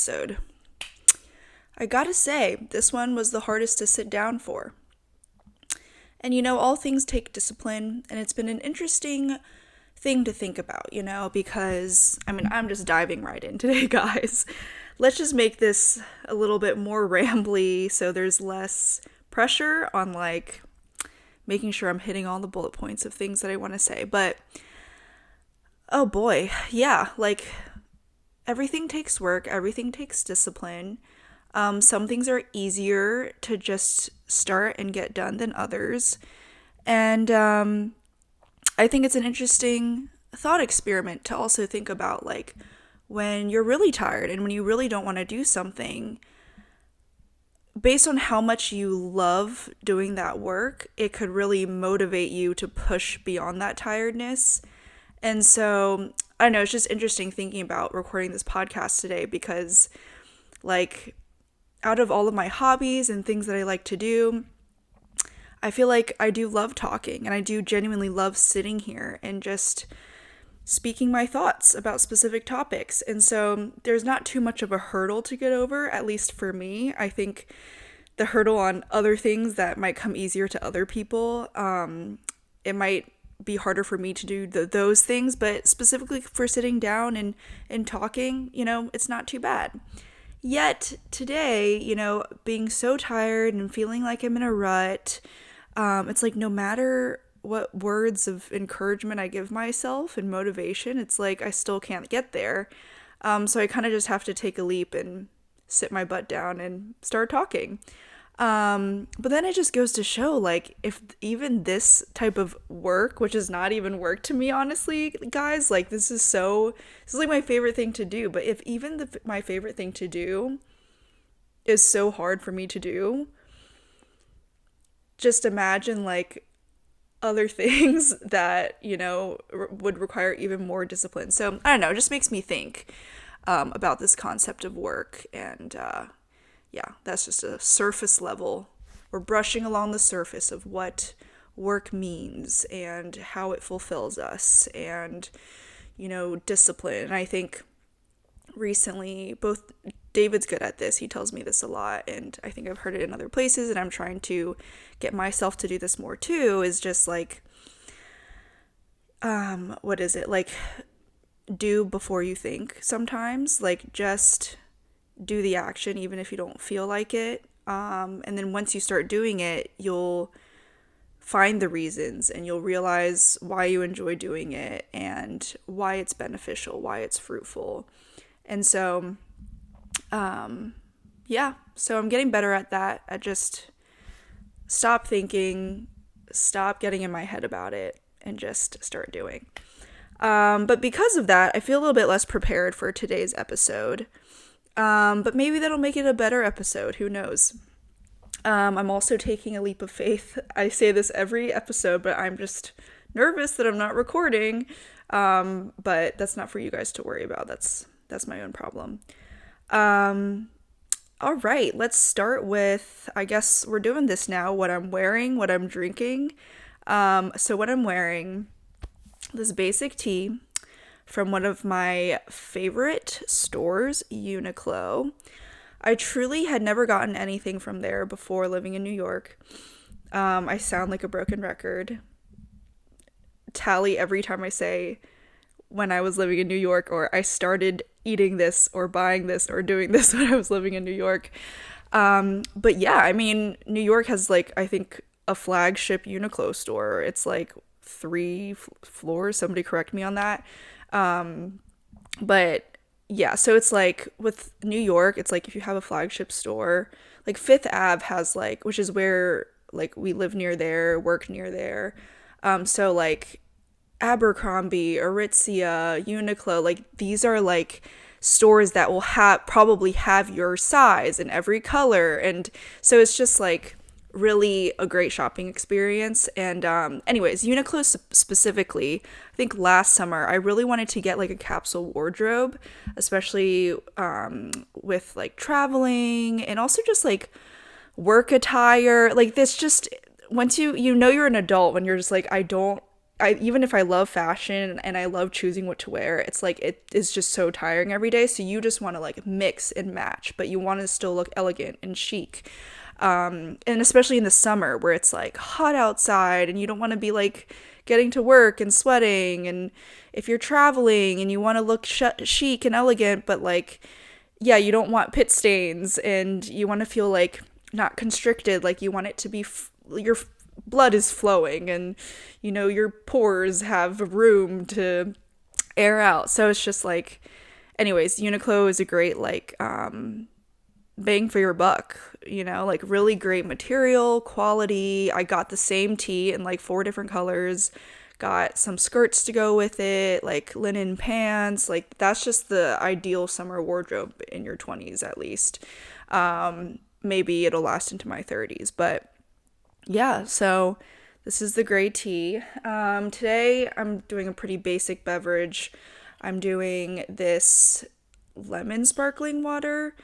episode. I gotta say, this one was the hardest to sit down for. And all things take discipline, and it's been an interesting thing to think about, because I'm just diving right in today, guys. Let's just make this a little bit more rambly so there's less pressure on making sure I'm hitting all the bullet points of things that I want to say. But oh boy, yeah, everything takes work, everything takes discipline. Some things are easier to just start and get done than others. And I think it's an interesting thought experiment to also think about when you're really tired and when you really don't want to do something, based on how much you love doing that work, it could really motivate you to push beyond that tiredness. And so, I don't know, it's just interesting thinking about recording this podcast today because, out of all of my hobbies and things that I like to do, I feel like I do love talking, and I do genuinely love sitting here and just speaking my thoughts about specific topics. And so there's not too much of a hurdle to get over, at least for me. I think the hurdle on other things that might come easier to other people, it might be harder for me to do those things, but specifically for sitting down and talking, it's not too bad. Yet today, being so tired and feeling like I'm in a rut, it's no matter what words of encouragement I give myself and motivation, it's I still can't get there. So I kind of just have to take a leap and sit my butt down and start talking. But then it just goes to show, if even this type of work, which is not even work to me, honestly, guys, this is my favorite thing to do. But if even my favorite thing to do is so hard for me to do, just imagine other things that, would require even more discipline. So I don't know, it just makes me think about this concept of work. And yeah, that's just a surface level. We're brushing along the surface of what work means and how it fulfills us and, discipline. And I think recently, both David's good at this. He tells me this a lot, and I think I've heard it in other places, and I'm trying to get myself to do this more too, is just what is it? Do before you think sometimes. Just do the action even if you don't feel like it. And then once you start doing it, you'll find the reasons and you'll realize why you enjoy doing it and why it's beneficial, why it's fruitful. And so, yeah, so I'm getting better at that. I just stop thinking, stop getting in my head about it, and just start doing. But because of that, I feel a little bit less prepared for today's episode. But maybe that'll make it a better episode. Who knows? I'm also taking a leap of faith. I say this every episode, but I'm just nervous that I'm not recording. But that's not for you guys to worry about. That's my own problem. All right, let's start with, I guess we're doing this now, what I'm wearing, what I'm drinking. So what I'm wearing, this basic tee from one of my favorite stores, Uniqlo. I truly had never gotten anything from there before living in New York. I sound like a broken record. Tally every time I say when I was living in New York, or I started eating this or buying this or doing this when I was living in New York. But yeah, New York has I think a flagship Uniqlo store. It's 3 floors. Somebody correct me on that. But yeah, so it's with New York, it's if you have a flagship store, Fifth Ave has which is where we live near there, work near there. So Abercrombie, Aritzia, Uniqlo, these are stores that will probably have your size in every color. And so it's just really a great shopping experience. And anyways, Uniqlo specifically, I think last summer I really wanted to get a capsule wardrobe, especially with traveling and also just work attire. This just, once you're an adult, when you're just I don't even if I love fashion and I love choosing what to wear, it's like it is just so tiring every day. So you just want to like mix and match, but you want to still look elegant and chic. And especially in the summer where it's like hot outside and you don't want to be like getting to work and sweating. And if you're traveling and you want to look chic and elegant, but like, yeah, you don't want pit stains and you want to feel like not constricted, like you want it to be your blood is flowing and your pores have room to air out. So it's just like, anyways, Uniqlo is a great like bang for your buck, like really great material quality. I got the same tee in like 4 different colors, got some skirts to go with it, like linen pants. Like that's just the ideal summer wardrobe in your 20s at least. Maybe it'll last into my 30s, but yeah, so this is the gray tea. Today I'm doing a pretty basic beverage. I'm doing this lemon sparkling water.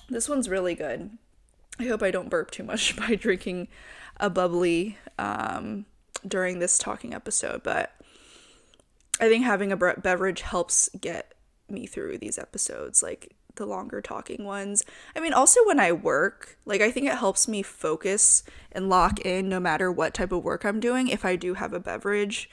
This one's really good. I hope I don't burp too much by drinking a bubbly during this talking episode, but I think having a beverage helps get me through these episodes, like the longer talking ones. I mean, also when I work, like I think it helps me focus and lock in no matter what type of work I'm doing if I do have a beverage.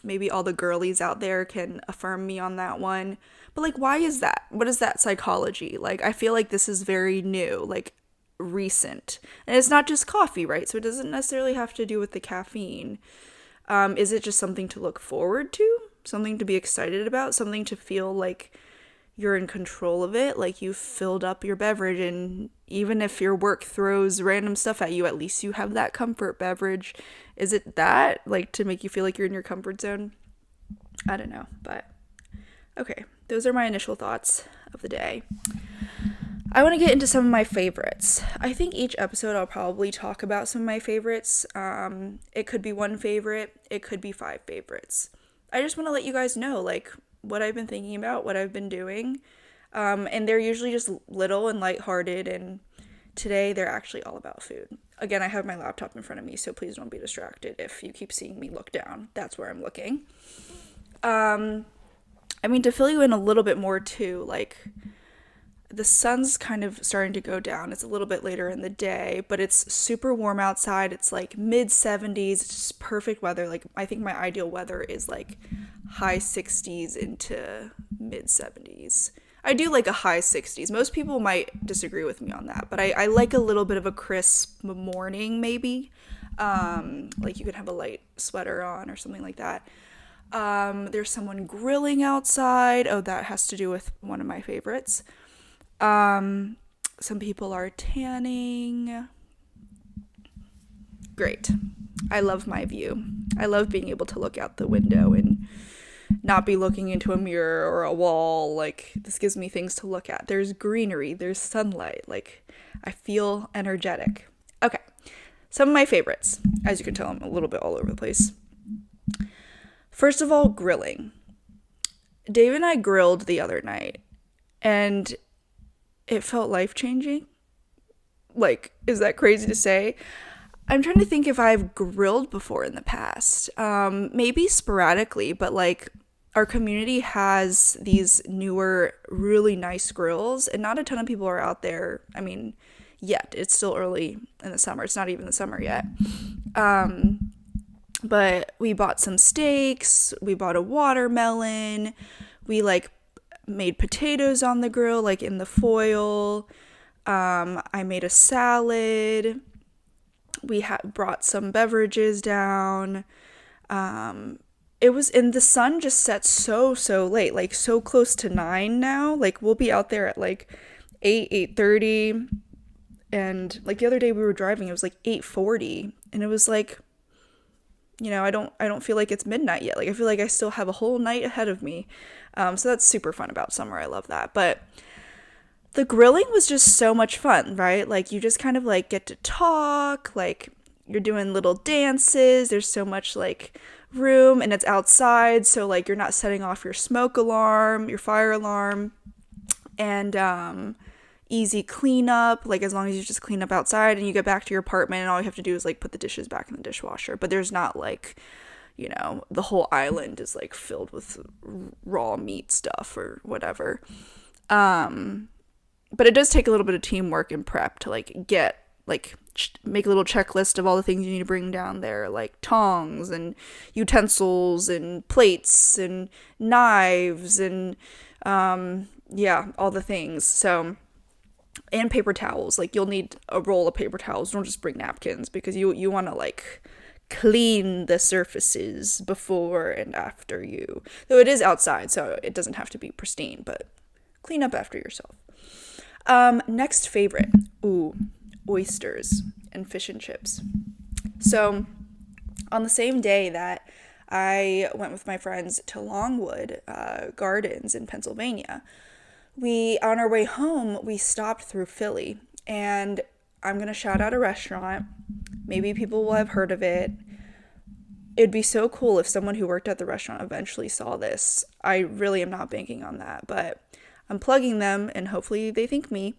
Maybe all the girlies out there can affirm me on that one. But like, why is that? What is that psychology? Like, I feel like this is very new, like recent. And it's not just coffee, right? So it doesn't necessarily have to do with the caffeine. Is it just something to look forward to? Something to be excited about? Something to feel like you're in control of it, like you've filled up your beverage, and even if your work throws random stuff at you, at least you have that comfort beverage. Is it that, like, to make you feel like you're in your comfort zone? I don't know, but okay, those are my initial thoughts of the day. I want to get into some of my favorites. I think each episode I'll probably talk about some of my favorites. It could be one favorite, it could be 5 favorites. I just want to let you guys know, like, what I've been thinking about, what I've been doing. And they're usually just little and lighthearted, and today they're actually all about food. Again, I have my laptop in front of me, so please don't be distracted if you keep seeing me look down. That's where I'm looking. I mean, to fill you in a little bit more too, like, the sun's kind of starting to go down. It's a little bit later in the day, but it's super warm outside. It's like mid-70s. It's just perfect weather. Like, I think my ideal weather is like high 60s into mid-70s. I do like a high 60s. Most people might disagree with me on that, but I like a little bit of a crisp morning, maybe. Like you could have a light sweater on or something like that. There's someone grilling outside. Oh, that has to do with one of my favorites. Some people are tanning. Great. I love my view. I love being able to look out the window and not be looking into a mirror or a wall. Like, this gives me things to look at. There's greenery, there's sunlight. Like, I feel energetic. Okay. Some of my favorites. As you can tell, I'm a little bit all over the place. First of all, grilling. Dave and I grilled the other night, and it felt life-changing. Like, is that crazy to say? I'm trying to think if I've grilled before in the past. Maybe sporadically, but like our community has these newer, really nice grills, and not a ton of people are out there. I mean, yet. It's still early in the summer. It's not even the summer yet. But we bought some steaks. We bought a watermelon. We like made potatoes on the grill, like in the foil. I made a salad. We brought some beverages down. It was, and the sun just set so late, like so close to 9 now. Like we'll be out there at like 8:30, and like the other day we were driving, it was like 8:40, and it was like, I don't feel like it's midnight yet. Like I feel like I still have a whole night ahead of me. So that's super fun about summer. I love that. But the grilling was just so much fun, right? Like you just kind of like get to talk, like you're doing little dances. There's so much like room, and it's outside, so like you're not setting off your smoke alarm, your fire alarm. And easy cleanup, like as long as you just clean up outside and you get back to your apartment and all you have to do is like put the dishes back in the dishwasher. But there's not like, the whole island is like filled with raw meat stuff or whatever. But it does take a little bit of teamwork and prep to like make a little checklist of all the things you need to bring down there, like tongs and utensils and plates and knives and all the things. So, and paper towels. Like you'll need a roll of paper towels. Don't just bring napkins, because you want to like clean the surfaces before and after you. Though it is outside, so it doesn't have to be pristine, but clean up after yourself. Next favorite. Ooh, oysters and fish and chips. So, on the same day that I went with my friends to Longwood Gardens in Pennsylvania, on our way home, we stopped through Philly, and I'm going to shout out a restaurant. Maybe people will have heard of it. It'd be so cool if someone who worked at the restaurant eventually saw this. I really am not banking on that, but I'm plugging them and hopefully they thank me.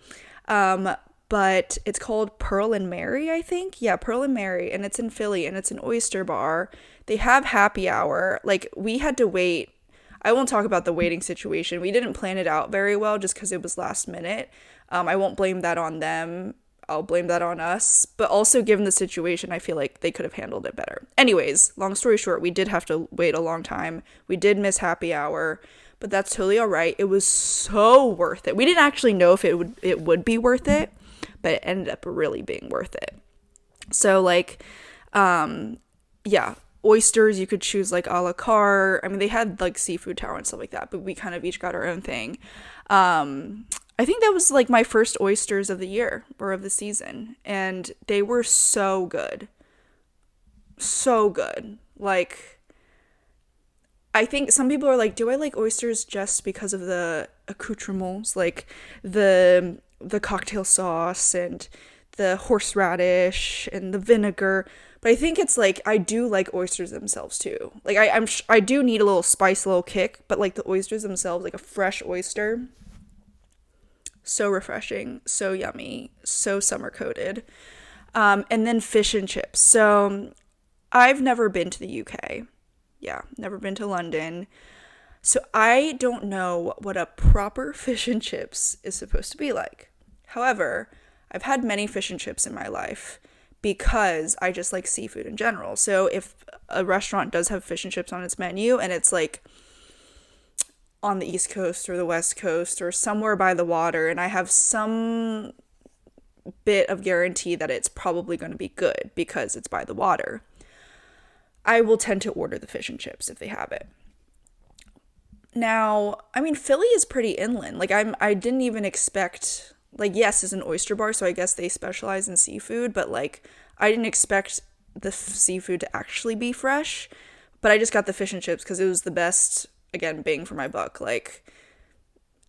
But it's called Pearl and Mary, I think. Yeah, Pearl and Mary, and it's in Philly, and it's an oyster bar. They have happy hour. Like, we had to wait. I won't talk about the waiting situation. We didn't plan it out very well just because it was last minute. I won't blame that on them. I'll blame that on us. But also, given the situation, I feel like they could have handled it better. Anyways, long story short, we did have to wait a long time. We did miss happy hour, but that's totally all right. It was so worth it. We didn't actually know if it would be worth it, but it ended up really being worth it. So, like, oysters, you could choose, like, a la carte. I mean, they had, like, seafood tower and stuff like that, but we kind of each got our own thing. I think that was, like, my first oysters of the year, or of the season, and they were so good. So good. Like, I think some people are like, do I like oysters just because of the accoutrements, like the cocktail sauce and the horseradish and the vinegar? But I think it's like, I do like oysters themselves too. Like I do need a little spice, a little kick, but like the oysters themselves, like a fresh oyster, so refreshing, so yummy, so summer coated. And then fish and chips. So I've never been to the UK. Yeah, never been to London. So I don't know what a proper fish and chips is supposed to be like. However, I've had many fish and chips in my life because I just like seafood in general. So if a restaurant does have fish and chips on its menu and it's like on the East Coast or the West Coast or somewhere by the water, and I have some bit of guarantee that it's probably going to be good because it's by the water, I will tend to order the fish and chips if they have it. Now, I mean, Philly is pretty inland. Like, I didn't even expect, like, yes, it's an oyster bar, so I guess they specialize in seafood, but, like, I didn't expect the seafood to actually be fresh, but I just got the fish and chips because it was the best, again, bang for my buck. Like,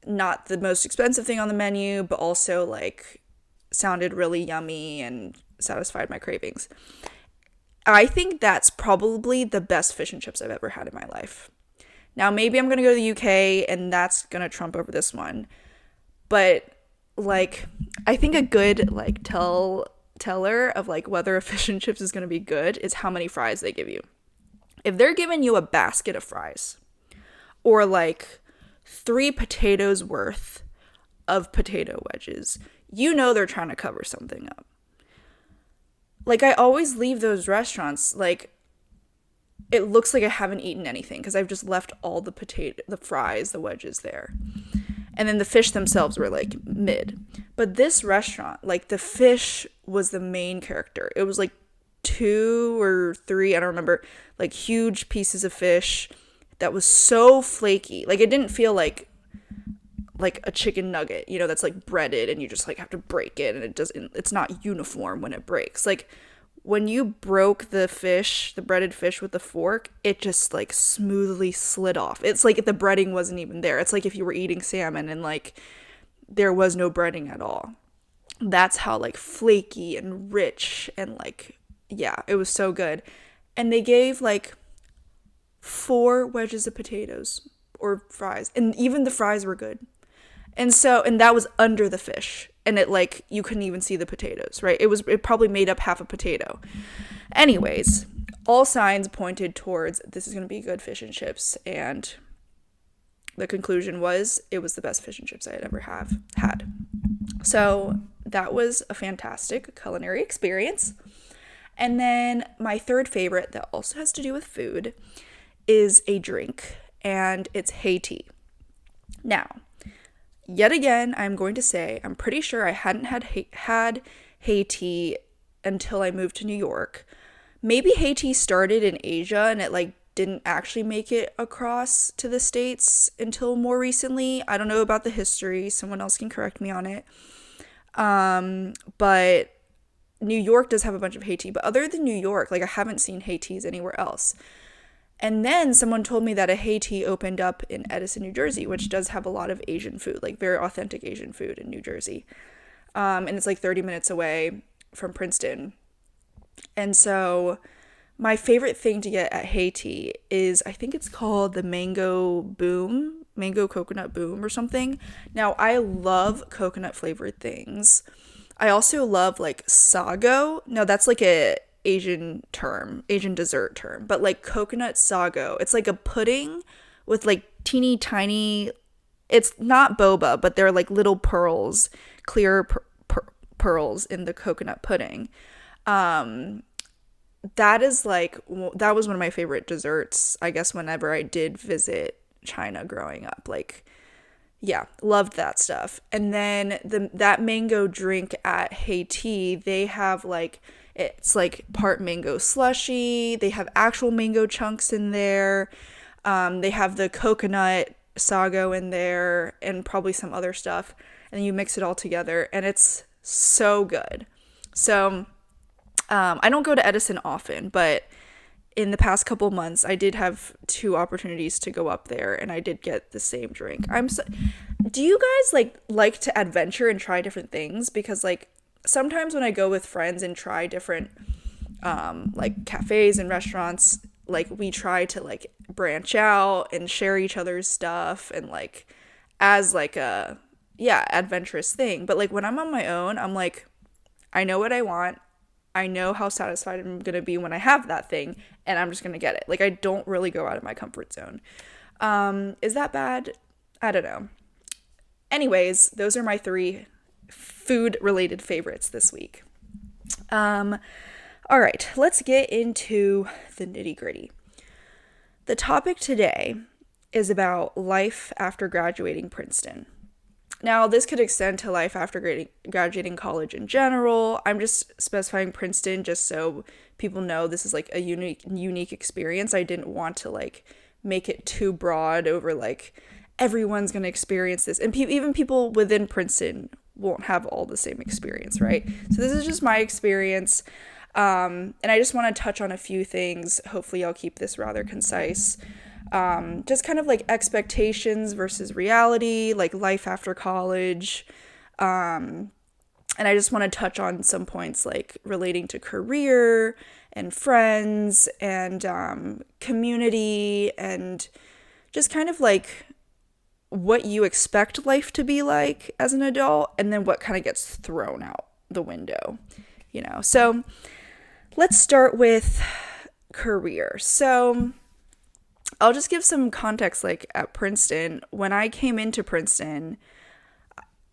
not the most expensive thing on the menu, but also, like, sounded really yummy and satisfied my cravings. I think that's probably the best fish and chips I've ever had in my life. Now, maybe I'm going to go to the UK and that's going to trump over this one. But, like, I think a good, like, teller of, like, whether a fish and chips is going to be good is how many fries they give you. If they're giving you a basket of fries or, like, 3 potatoes worth of potato wedges, you know they're trying to cover something up. Like, I always leave those restaurants, like, it looks like I haven't eaten anything because I've just left all the fries, the wedges there. And then the fish themselves were, like, mid. But this restaurant, like, the fish was the main character. It was, like, 2 or 3, I don't remember, like, huge pieces of fish that was so flaky. Like, it didn't feel like a chicken nugget, that's like breaded and you just like have to break it and it's not uniform when it breaks. Like, when you broke the breaded fish with the fork, it just like smoothly slid off. It's like the breading wasn't even there. It's like if you were eating salmon and like there was no breading at all. That's how like flaky and rich and like, yeah, it was so good. And they gave like 4 wedges of potatoes or fries, and even the fries were good. And that was under the fish. and it like you couldn't even see the potatoes, right? It probably made up half a potato. Anyways, all signs pointed towards this is going to be good fish and chips, and the conclusion was it was the best fish and chips I had ever had. So that was a fantastic culinary experience. And then my third favorite that also has to do with food is a drink, and it's Haiti. Now, yet again, I'm going to say I'm pretty sure I hadn't had Haiti until I moved to New York. Maybe Haiti started in Asia and it like didn't actually make it across to the States until more recently. I don't know about the history. Someone else can correct me on it. But New York does have a bunch of Haiti, but other than New York, like I haven't seen Haitis anywhere else. And then someone told me that a Haiti opened up in Edison, New Jersey, which does have a lot of Asian food, like very authentic Asian food in New Jersey. And it's like 30 minutes away from Princeton. And so my favorite thing to get at Haiti is, I think it's called the mango coconut boom or something. Now, I love coconut flavored things. I also love like sago. Now, that's like a Asian dessert term, but like coconut sago. It's like a pudding with like teeny tiny, it's not boba, but they're like little pearls, clear pearls in the coconut pudding. That was one of my favorite desserts, I guess, whenever I did visit China growing up. Like, yeah, loved that stuff. And then that mango drink at Haiti, they have like, it's like part mango slushy. They have actual mango chunks in there. They have the coconut sago in there and probably some other stuff. And you mix it all together and it's so good. So I don't go to Edison often, but in the past couple months, I did have 2 opportunities to go up there, and I did get the same drink. Do you guys like to adventure and try different things? Because like sometimes when I go with friends and try different like cafes and restaurants, like we try to like branch out and share each other's stuff and like as like a adventurous thing. But like when I'm on my own, I'm like, I know what I want. I know how satisfied I'm going to be when I have that thing, and I'm just going to get it. Like, I don't really go out of my comfort zone. Is that bad? I don't know. Anyways, those are my 3 food-related favorites this week. All right, let's get into the nitty-gritty. The topic today is about life after graduating Princeton. Now, this could extend to life after graduating college in general. I'm just specifying Princeton just so people know this is like a unique experience. I didn't want to like make it too broad over like everyone's going to experience this. And even people within Princeton won't have all the same experience, right? So this is just my experience. And I just want to touch on a few things. Hopefully I'll keep this rather concise. Just kind of like expectations versus reality, like life after college. And I just want to touch on some points like relating to career and friends and community and just kind of like what you expect life to be like as an adult and then what kind of gets thrown out the window, you know. So let's start with career. So I'll just give some context, like at Princeton, when I came into Princeton,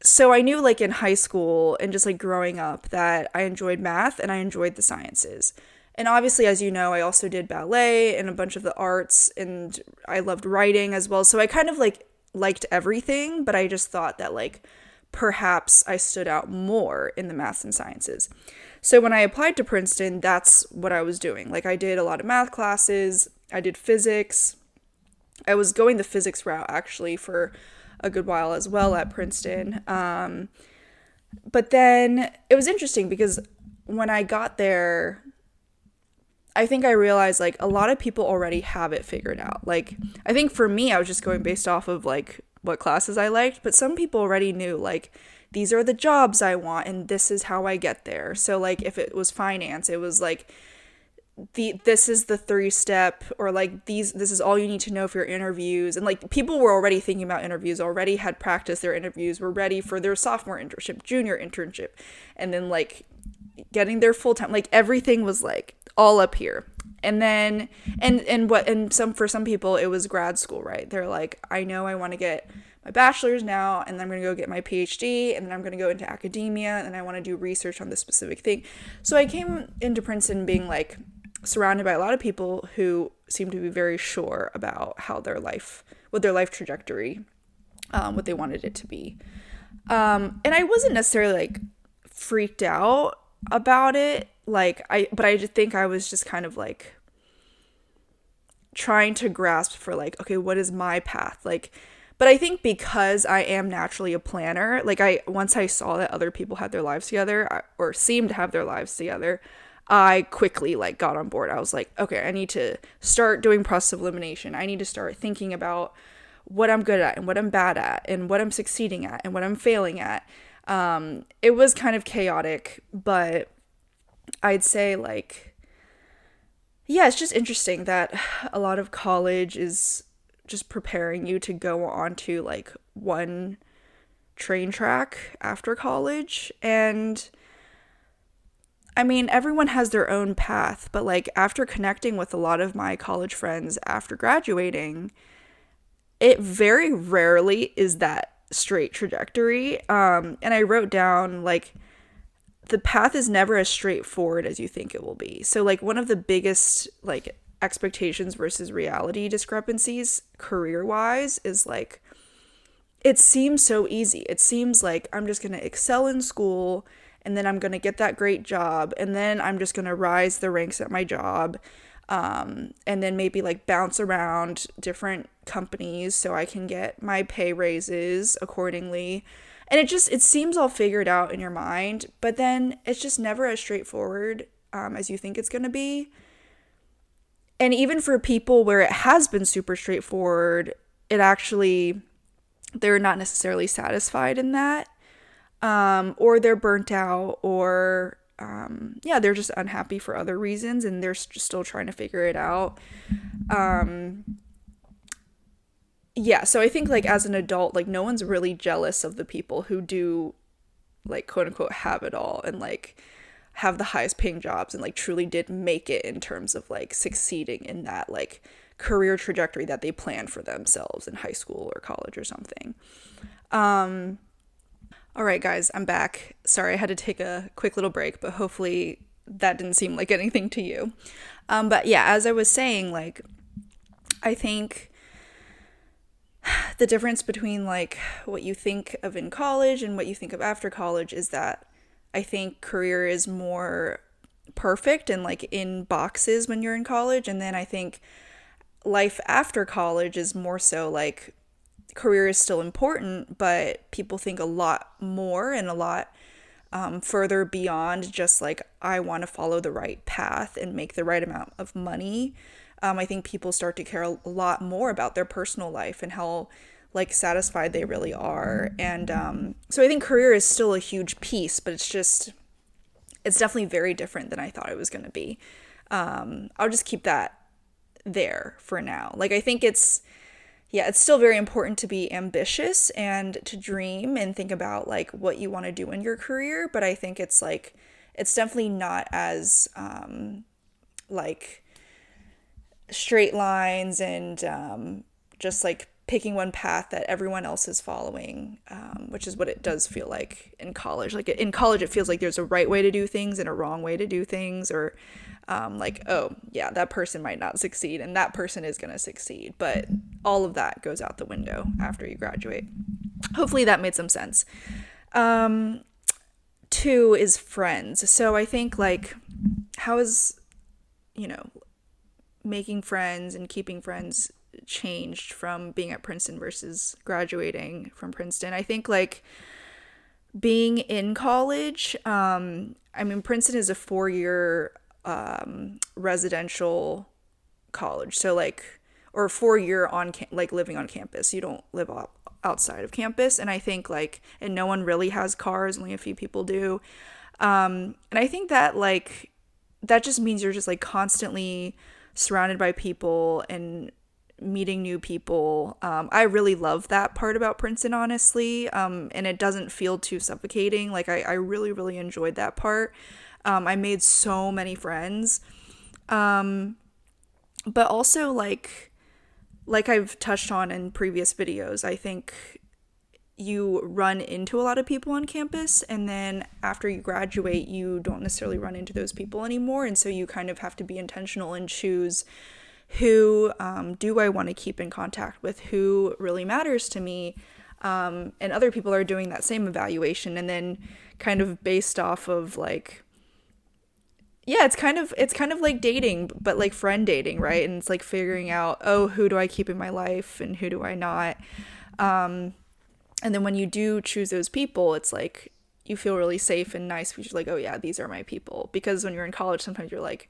so I knew like in high school and just like growing up that I enjoyed math and I enjoyed the sciences. And obviously, as you know, I also did ballet and a bunch of the arts and I loved writing as well. So I kind of like liked everything, but I just thought that like perhaps I stood out more in the math and sciences. So when I applied to Princeton, that's what I was doing. Like I did a lot of math classes, I did physics. I was going the physics route actually for a good while as well at Princeton. But then it was interesting because when I got there, I think I realized like a lot of people already have it figured out. Like I think for me, I was just going based off of like what classes I liked, but some people already knew like these are the jobs I want and this is how I get there. So like if it was finance, it was like this is the 3 step, or like this is all you need to know for your interviews. And like people were already thinking about interviews, already had practiced their interviews, were ready for their sophomore internship, junior internship, and then like getting their full time, like everything was like all up here. And then and some for some people it was grad school, right? They're like, I know I want to get my bachelor's now, and then I'm going to go get my PhD, and then I'm going to go into academia, and I want to do research on this specific thing. So I came into Princeton being like surrounded by a lot of people who seemed to be very sure about how their life, what their life trajectory, what they wanted it to be. And I wasn't necessarily like freaked out about it. But I just think I was just kind of like trying to grasp for like, okay, what is my path? Like, but I think because I am naturally a planner, like once I saw that other people had their lives together, or seemed to have their lives together, I quickly like got on board. I was like, okay, I need to start doing process of elimination. I need to start thinking about what I'm good at and what I'm bad at and what I'm succeeding at and what I'm failing at. It was kind of chaotic, but I'd say like, yeah, it's just interesting that a lot of college is just preparing you to go on to like one train track after college. And I mean, everyone has their own path, but like after connecting with a lot of my college friends after graduating, it very rarely is that straight trajectory. And I wrote down like the path is never as straightforward as you think it will be. So like one of the biggest like expectations versus reality discrepancies career wise is like it seems so easy. It seems like I'm just going to excel in school, and then I'm going to get that great job, and then I'm just going to rise the ranks at my job, and then maybe like bounce around different companies so I can get my pay raises accordingly. And it seems all figured out in your mind, but then it's just never as straightforward as you think it's going to be. And even for people where it has been super straightforward, it actually, they're not necessarily satisfied in that, or they're burnt out, or yeah, they're just unhappy for other reasons, and they're still trying to figure it out. Yeah, so I think like as an adult, like no one's really jealous of the people who do like quote unquote have it all and like have the highest paying jobs and like truly did make it in terms of like succeeding in that like career trajectory that they planned for themselves in high school or college or something. All right, guys, I'm back. Sorry, I had to take a quick little break, but hopefully that didn't seem like anything to you. But yeah, as I was saying, like, I think the difference between like what you think of in college and what you think of after college is that I think career is more perfect and like in boxes when you're in college. And then I think life after college is more so like career is still important, but people think a lot more and a lot further beyond just like, I want to follow the right path and make the right amount of money. I think people start to care a lot more about their personal life and how like satisfied they really are. And so I think career is still a huge piece, but it's definitely very different than I thought it was going to be. I'll just keep that there for now. Like, I think it's still very important to be ambitious and to dream and think about like what you want to do in your career. But I think it's like, it's definitely not as like straight lines and just like picking one path that everyone else is following, which is what it does feel like in college. Like in college, it feels like there's a right way to do things and a wrong way to do things, or like, oh yeah, that person might not succeed and that person is going to succeed. But all of that goes out the window after you graduate. Hopefully that made some sense. Two is friends. So I think like, how is, making friends and keeping friends changed from being at Princeton versus graduating from Princeton? I think like being in college, I mean, Princeton is a 4-year residential college. So like, or 4-year on like living on campus. You don't live outside of campus. And I think like, and no one really has cars, only a few people do. And I think that like that just means you're just like constantly surrounded by people and meeting new people. I really love that part about Princeton, honestly. And it doesn't feel too suffocating. Like I really, really enjoyed that part. I made so many friends. Um, but also like I've touched on in previous videos, I think you run into a lot of people on campus, and then after you graduate you don't necessarily run into those people anymore, and so you kind of have to be intentional and choose who do I want to keep in contact with, who really matters to me. And other people are doing that same evaluation, and then kind of based off of like, yeah, it's kind of like dating, but like friend dating, right? And it's like figuring out, oh, who do I keep in my life and who do I not. And then when you do choose those people, it's like you feel really safe and nice because you're like, oh yeah, these are my people. Because when you're in college, sometimes you're like,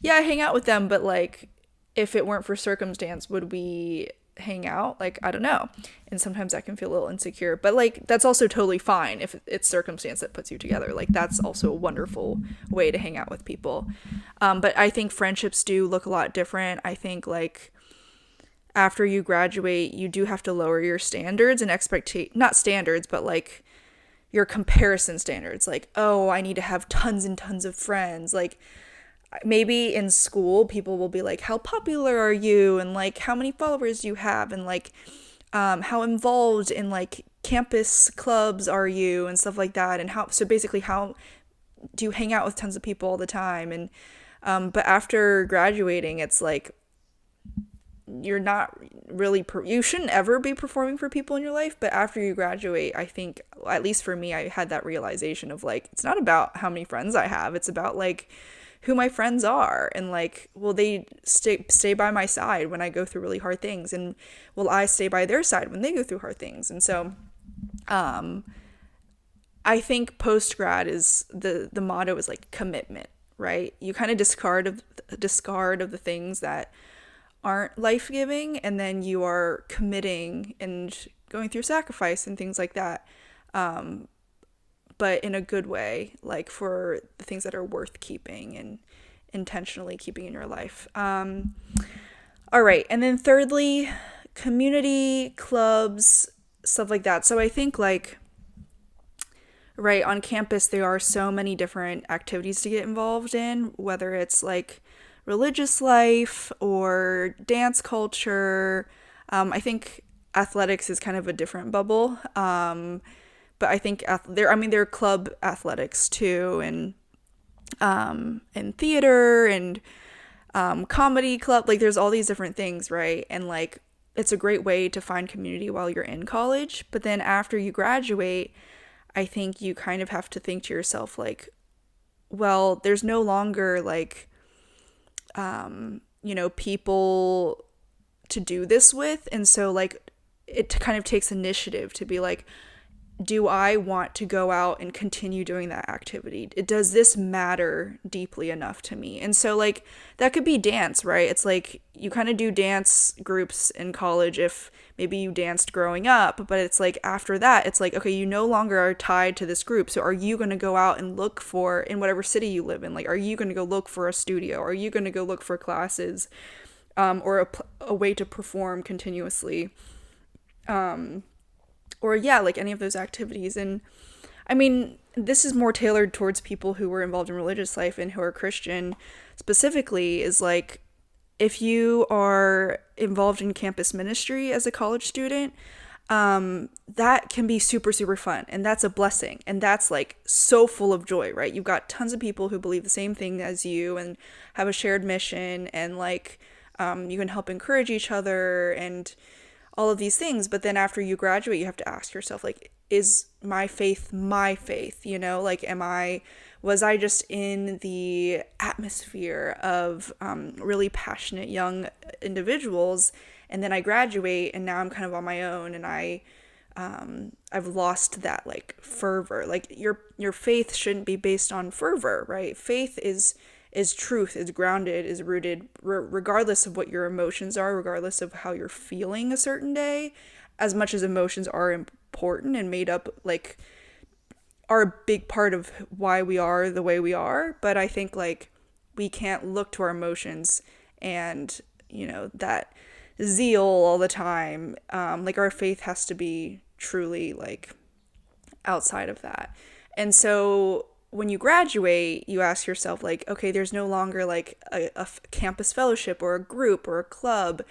yeah, I hang out with them, but like if it weren't for circumstance, would we hang out? Like, I don't know. And sometimes that can feel a little insecure, but like that's also totally fine if it's circumstance that puts you together. Like that's also a wonderful way to hang out with people. But I think friendships do look a lot different. I think like after you graduate, you do have to lower your standards and not standards, but like your comparison standards. Like, oh, I need to have tons and tons of friends. Like maybe in school, people will be like, how popular are you? And like, how many followers do you have? And like, how involved in like campus clubs are you and stuff like that. And so basically how do you hang out with tons of people all the time? And, but after graduating, it's like, you're not really you shouldn't ever be performing for people in your life, but after you graduate, I think, at least for me, I had that realization of like, it's not about how many friends I have, it's about like who my friends are, and like, will they stay by my side when I go through really hard things, and will I stay by their side when they go through hard things. And so I think post grad is the motto is like commitment, right? You kind of discard of the things that aren't life-giving, and then you are committing and going through sacrifice and things like that, but in a good way, like for the things that are worth keeping and intentionally keeping in your life. All right, and then thirdly, community clubs, stuff like that. So I think like, right, on campus there are so many different activities to get involved in, whether it's like religious life or dance culture. I think athletics is kind of a different bubble. But I think there are club athletics too, and theater and comedy club. Like there's all these different things, right? And like it's a great way to find community while you're in college. But then after you graduate, I think you kind of have to think to yourself like, well, there's no longer like people to do this with. And so like it kind of takes initiative to be like, do I want to go out and continue doing that activity? Does this matter deeply enough to me? And so like that could be dance, right? It's like you kind of do dance groups in college if maybe you danced growing up, but it's like after that, it's like, okay, you no longer are tied to this group. So are you going to go out and look for, in whatever city you live in, like, are you going to go look for a studio? Are you going to go look for classes, or a way to perform continuously? Or yeah, like any of those activities. And I mean, this is more tailored towards people who were involved in religious life and who are Christian specifically, is like, if you are involved in campus ministry as a college student, that can be super, super fun. And that's a blessing. And that's like so full of joy, right? You've got tons of people who believe the same thing as you and have a shared mission, and like, you can help encourage each other and all of these things. But then after you graduate, you have to ask yourself, like, is my faith, like, was I just in the atmosphere of really passionate young individuals, and then I graduate and now I'm kind of on my own, and I've lost that like fervor. Like your faith shouldn't be based on fervor, right? Faith is truth, is grounded, is rooted, regardless of what your emotions are, regardless of how you're feeling a certain day. As much as emotions are important and made up, like, are a big part of why we are the way we are, but I think like we can't look to our emotions and, that zeal all the time. Like our faith has to be truly like outside of that. And so when you graduate, you ask yourself, like, okay, there's no longer like a campus fellowship or a group or a club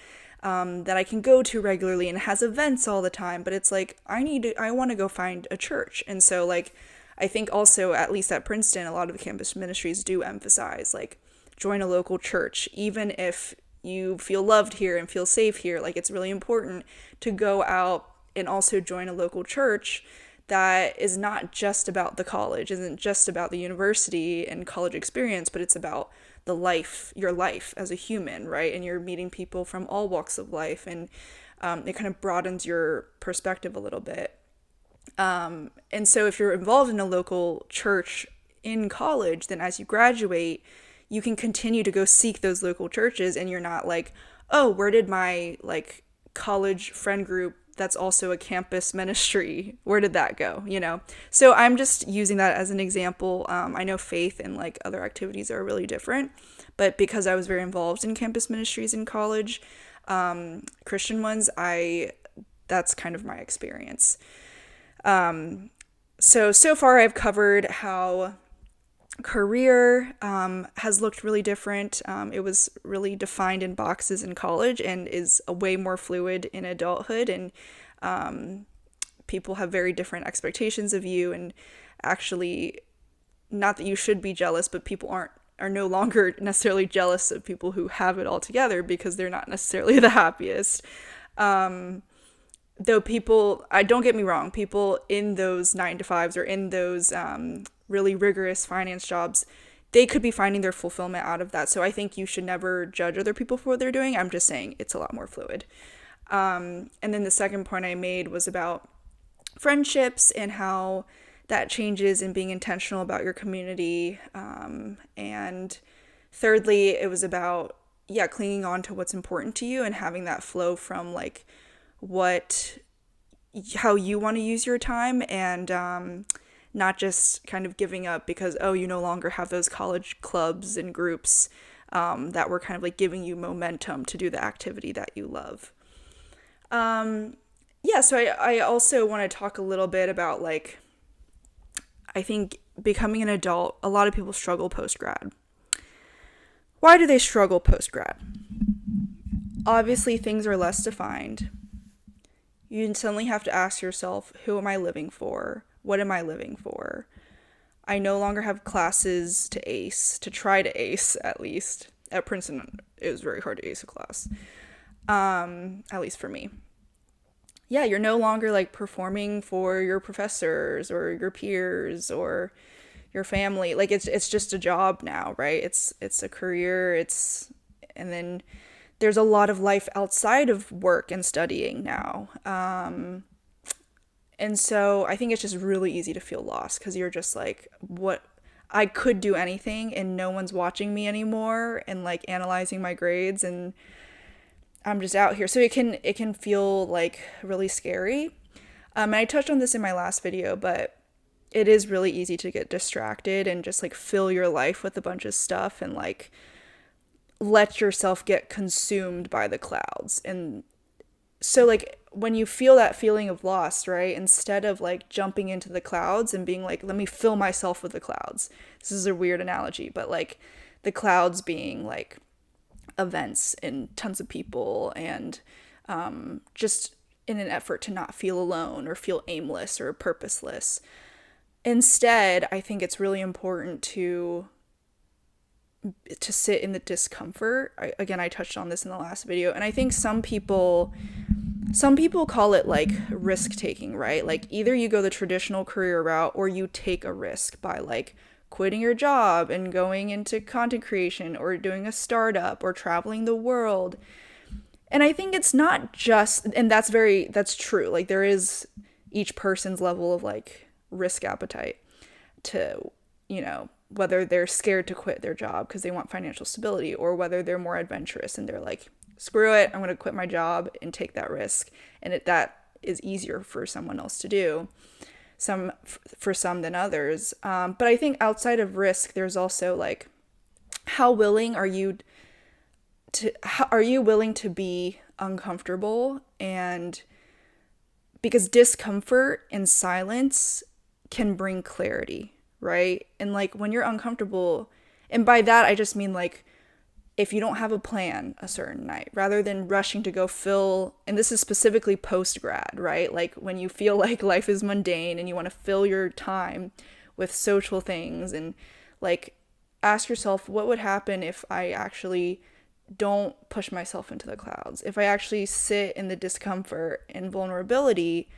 that I can go to regularly and has events all the time. But it's like, I want to go find a church. And so, like, I think also, at least at Princeton, a lot of the campus ministries do emphasize, like, join a local church, even if you feel loved here and feel safe here. Like, it's really important to go out and also join a local church that is not just about the college, isn't just about the university and college experience, but it's about your life as a human, right? And you're meeting people from all walks of life, and it kind of broadens your perspective a little bit. And so if you're involved in a local church in college, then as you graduate, you can continue to go seek those local churches, and you're not like, oh, where did my like college friend group that's also a campus ministry, where did that go, So I'm just using that as an example. I know faith and like other activities are really different, but because I was very involved in campus ministries in college, Christian ones, that's kind of my experience. So far I've covered how career has looked really different. It was really defined in boxes in college and is a way more fluid in adulthood. And people have very different expectations of you. And actually, not that you should be jealous, but people are no longer necessarily jealous of people who have it all together because they're not necessarily the happiest. Though people, don't get me wrong, people in those 9-to-5s or in those really rigorous finance jobs, they could be finding their fulfillment out of that. So I think you should never judge other people for what they're doing. I'm just saying it's a lot more fluid. And then the second point I made was about friendships and how that changes and being intentional about your community. And thirdly, it was about, clinging on to what's important to you and having that flow from like how you want to use your time, and not just kind of giving up because, you no longer have those college clubs and groups that were kind of like giving you momentum to do the activity that you love. So I also want to talk a little bit about like, I think becoming an adult, a lot of people struggle post-grad. Why do they struggle post-grad? Obviously, things are less defined. You suddenly have to ask yourself, who am I living for? What am I living for? I no longer have classes to try to ace, at least. At Princeton, it was very hard to ace a class. At least for me. Yeah, you're no longer like performing for your professors or your peers or your family. Like it's just a job now, right? It's a career, and then there's a lot of life outside of work and studying now. And so I think it's just really easy to feel lost because you're just like, what? I could do anything and no one's watching me anymore and like analyzing my grades, and I'm just out here. So it can feel like really scary. And I touched on this in my last video, but it is really easy to get distracted and just like fill your life with a bunch of stuff and like let yourself get consumed by the clouds. And so like when you feel that feeling of loss, right, instead of like jumping into the clouds and being like, let me fill myself with the clouds. This is a weird analogy, but like the clouds being like events and tons of people, and just in an effort to not feel alone or feel aimless or purposeless. Instead, I think it's really important to sit in the discomfort. I touched on this in the last video, and I think some people call it like risk taking, right? Like either you go the traditional career route or you take a risk by like quitting your job and going into content creation or doing a startup or traveling the world. And I think it's not just, and that's true. Like there is each person's level of like risk appetite to, whether they're scared to quit their job because they want financial stability, or whether they're more adventurous and they're like, screw it, I'm going to quit my job and take that risk. And that is easier for someone else to do, for some than others. But I think outside of risk, there's also like how willing are you are you willing to be uncomfortable? And because discomfort and silence can bring clarity, right? And like when you're uncomfortable, and by that I just mean like if you don't have a plan a certain night, rather than rushing to go fill, and this is specifically post grad, right? Like when you feel like life is mundane and you want to fill your time with social things, and like ask yourself, what would happen if I actually don't push myself into the clouds? If I actually sit in the discomfort and vulnerability,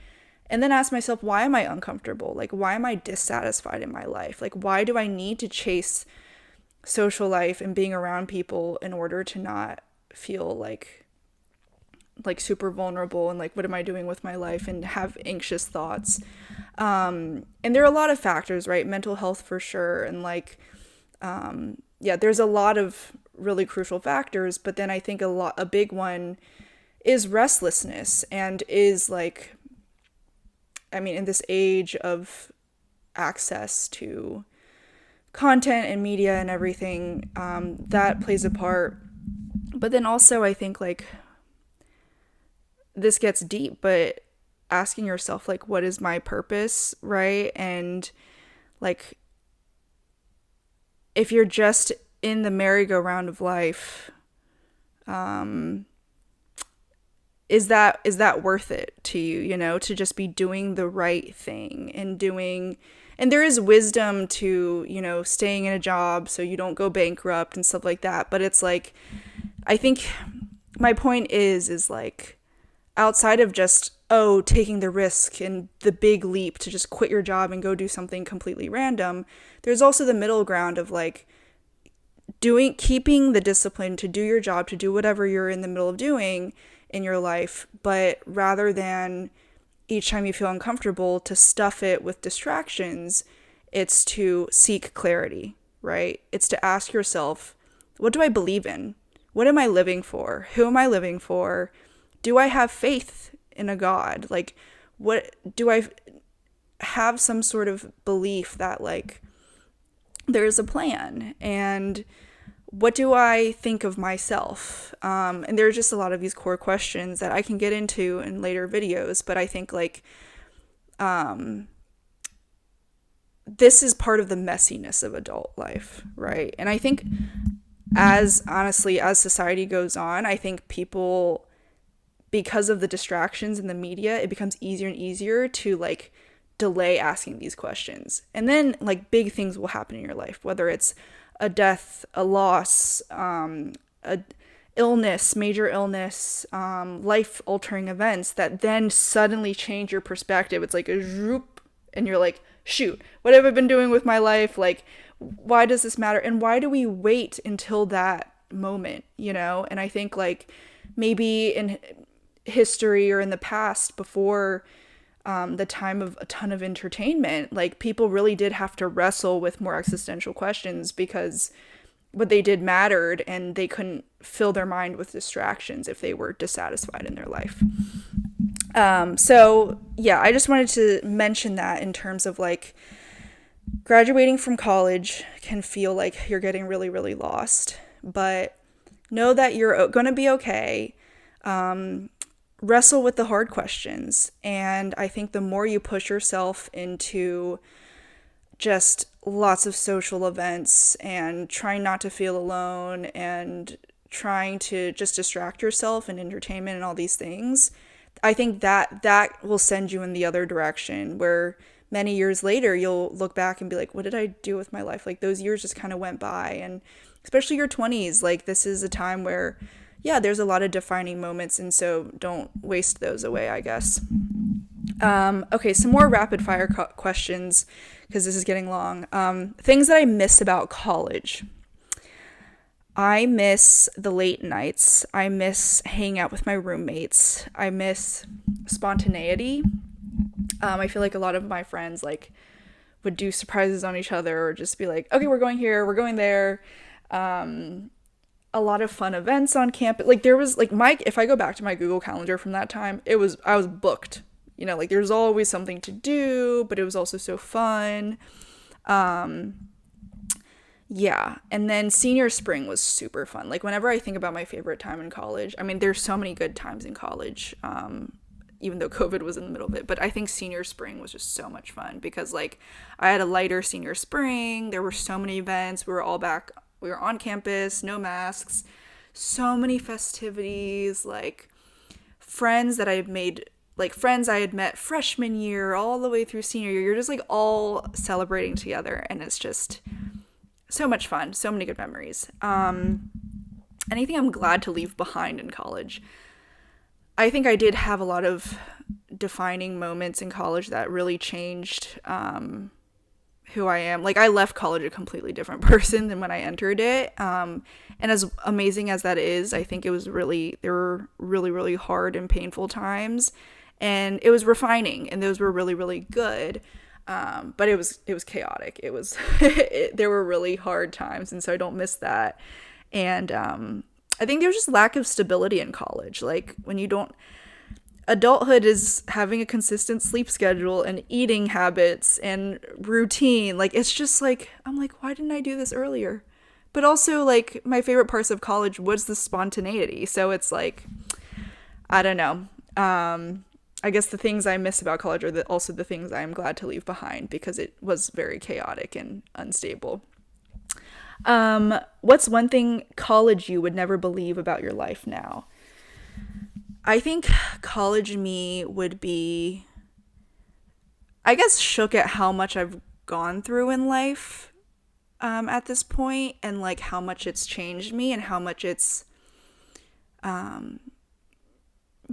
and then ask myself, why am I uncomfortable? Like, why am I dissatisfied in my life? Like, why do I need to chase social life and being around people in order to not feel like super vulnerable, and like what am I doing with my life, and have anxious thoughts? And there are a lot of factors, right? Mental health for sure, and like yeah, there's a lot of really crucial factors, but then I think a big one is restlessness, and is like, I mean, in this age of access to content and media and everything, that plays a part. But then also, I think like this gets deep, but asking yourself, like, what is my purpose, right? And like, if you're just in the merry-go-round of life, is that worth it to you, to just be doing the right thing and doing, and there is wisdom to, staying in a job so you don't go bankrupt and stuff like that. But it's like, I think my point is like, outside of just, taking the risk and the big leap to just quit your job and go do something completely random, there's also the middle ground of like keeping the discipline to do your job, to do whatever you're in the middle of doing in your life, but rather than each time you feel uncomfortable to stuff it with distractions, it's to seek clarity, right? It's to ask yourself, what do I believe in? What am I living for? Who am I living for? Do I have faith in a God? Like, what do I have some sort of belief that like there's a plan? And what do I think of myself? And there's just a lot of these core questions that I can get into in later videos, but I think like this is part of the messiness of adult life, right? And I think as society goes on, I think people, because of the distractions in the media, it becomes easier and easier to like delay asking these questions. And then like big things will happen in your life, whether it's a death, a loss, a illness, major illness, life-altering events that then suddenly change your perspective. It's like a zoop, and you're like, shoot, what have I been doing with my life? Like, why does this matter? And why do we wait until that moment, And I think like maybe in history or in the past, before the time of a ton of entertainment, like people really did have to wrestle with more existential questions because what they did mattered, and they couldn't fill their mind with distractions if they were dissatisfied in their life. So yeah, I just wanted to mention that in terms of like graduating from college can feel like you're getting really, really lost, but know that you're going to be okay. Wrestle with the hard questions. And I think the more you push yourself into just lots of social events and trying not to feel alone and trying to just distract yourself and entertainment and all these things, I think that will send you in the other direction, where many years later you'll look back and be like, what did I do with my life? Like those years just kind of went by. And especially your 20s, like this is a time where, yeah, there's a lot of defining moments, and so don't waste those away, I guess. Okay, some more rapid fire questions, because this is getting long. Things that I miss about college. I miss the late nights. I miss hanging out with my roommates. I miss spontaneity. I feel like a lot of my friends like would do surprises on each other, or just be like, okay, we're going here, we're going there. A lot of fun events on campus. Like there was like if I go back to my Google Calendar from that time, I was booked. Like there's always something to do, but it was also so fun. Yeah. And then senior spring was super fun. Like, whenever I think about my favorite time in college, I mean, there's so many good times in college, even though COVID was in the middle of it. But I think senior spring was just so much fun because, like, I had a lighter senior spring. There were so many events. We were all back, we were on campus, no masks, so many festivities, like, friends that I've made, like, friends I had met freshman year all the way through senior year. You're just like all celebrating together, and it's just so much fun, so many good memories. Anything I'm glad to leave behind in college. I think I did have a lot of defining moments in college that really changed who I am. Like, I left college a completely different person than when I entered it. And as amazing as that is, I think there were really, really hard and painful times. And it was refining, and those were really, really good. But it was chaotic. It was, there were really hard times. And so I don't miss that. And I think there's just lack of stability in college. Like, when you don't, adulthood is having a consistent sleep schedule and eating habits and routine. Like, it's just like, I'm like, why didn't I do this earlier? But also, like, my favorite parts of college was the spontaneity. So it's like, I don't know. I guess the things I miss about college are also the things I'm glad to leave behind, because it was very chaotic and unstable. What's one thing college you would never believe about your life now? I think college me would be, I guess, shook at how much I've gone through in life at this point, and like how much it's changed me, and how much it's,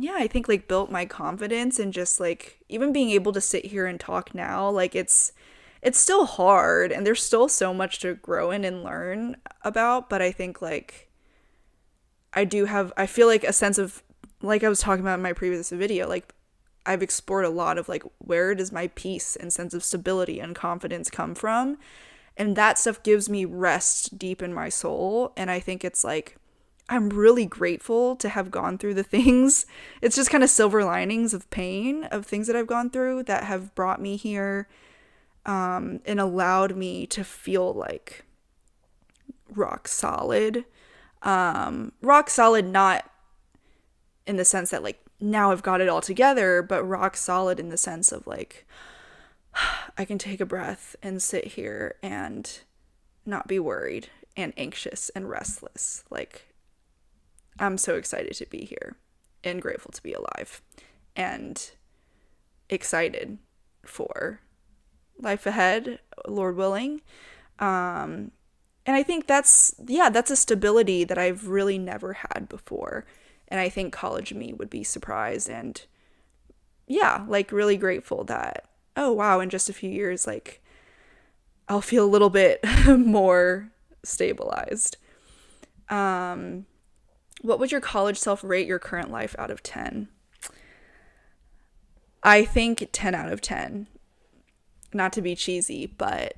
yeah, I think, like, built my confidence, and just like even being able to sit here and talk now, like, it's still hard, and there's still so much to grow in and learn about. But I think, like, I feel like a sense of, like I was talking about in my previous video, like, I've explored a lot of, like, where does my peace and sense of stability and confidence come from? And that stuff gives me rest deep in my soul. And I think it's like, I'm really grateful to have gone through the things. It's just kind of silver linings of pain, of things that I've gone through that have brought me here, and allowed me to feel like rock solid. Rock solid, not in the sense that, like, now I've got it all together, but rock solid in the sense of, like, I can take a breath and sit here and not be worried and anxious and restless. Like, I'm so excited to be here and grateful to be alive and excited for life ahead, Lord willing. And I think that's a stability that I've really never had before. And I think college me would be surprised and, yeah, like, really grateful that, oh wow, in just a few years, like, I'll feel a little bit more stabilized. What would your college self rate your current life out of 10? I think 10 out of 10. Not to be cheesy, but,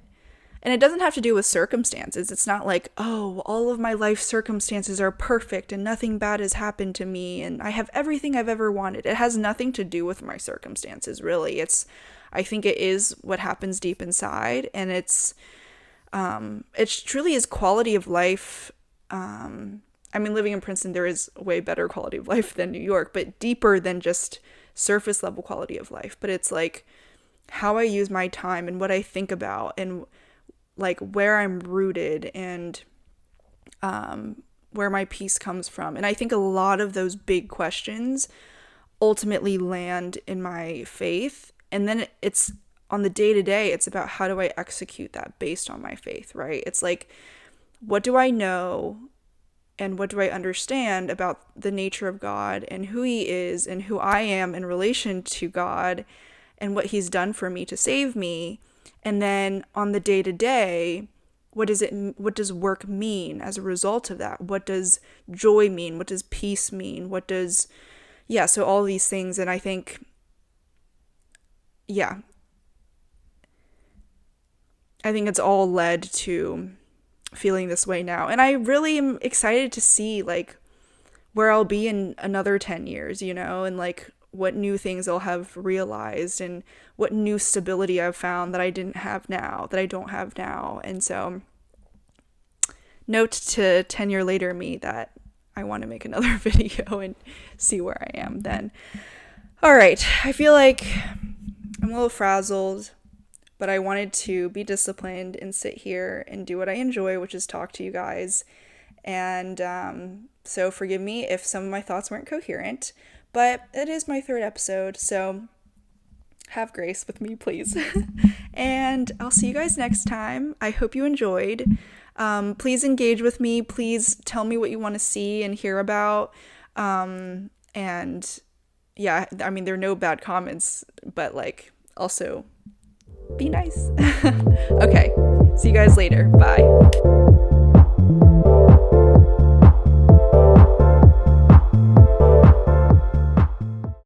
and it doesn't have to do with circumstances. It's not like, oh, all of my life circumstances are perfect and nothing bad has happened to me and I have everything I've ever wanted. It has nothing to do with my circumstances, really. I think it is what happens deep inside, and it truly is quality of life. I mean, living in Princeton, there is way better quality of life than New York, but deeper than just surface level quality of life. But it's like how I use my time and what I think about, and like where I'm rooted, and where my peace comes from. And I think a lot of those big questions ultimately land in my faith. And then it's on the day to day, it's about how do I execute that based on my faith, right? It's like, what do I know and what do I understand about the nature of God and who he is and who I am in relation to God and what he's done for me to save me? And then on the day to day, what does work mean as a result of that? What does joy mean? What does peace mean? So all these things. And I think, yeah, I think it's all led to feeling this way now. And I really am excited to see, like, where I'll be in another 10 years, and like what new things I'll have realized and what new stability I've found that I don't have now. And so, note to 10-year later me that I want to make another video and see where I am then. All right, I feel like I'm a little frazzled, but I wanted to be disciplined and sit here and do what I enjoy, which is talk to you guys. And so forgive me if some of my thoughts weren't coherent, but it is my 3rd episode, so have grace with me, please. And I'll see you guys next time. I hope you enjoyed. Please engage with me. Please tell me what you want to see and hear about. And yeah, I mean, there are no bad comments, but like, also be nice. Okay, see you guys later. Bye.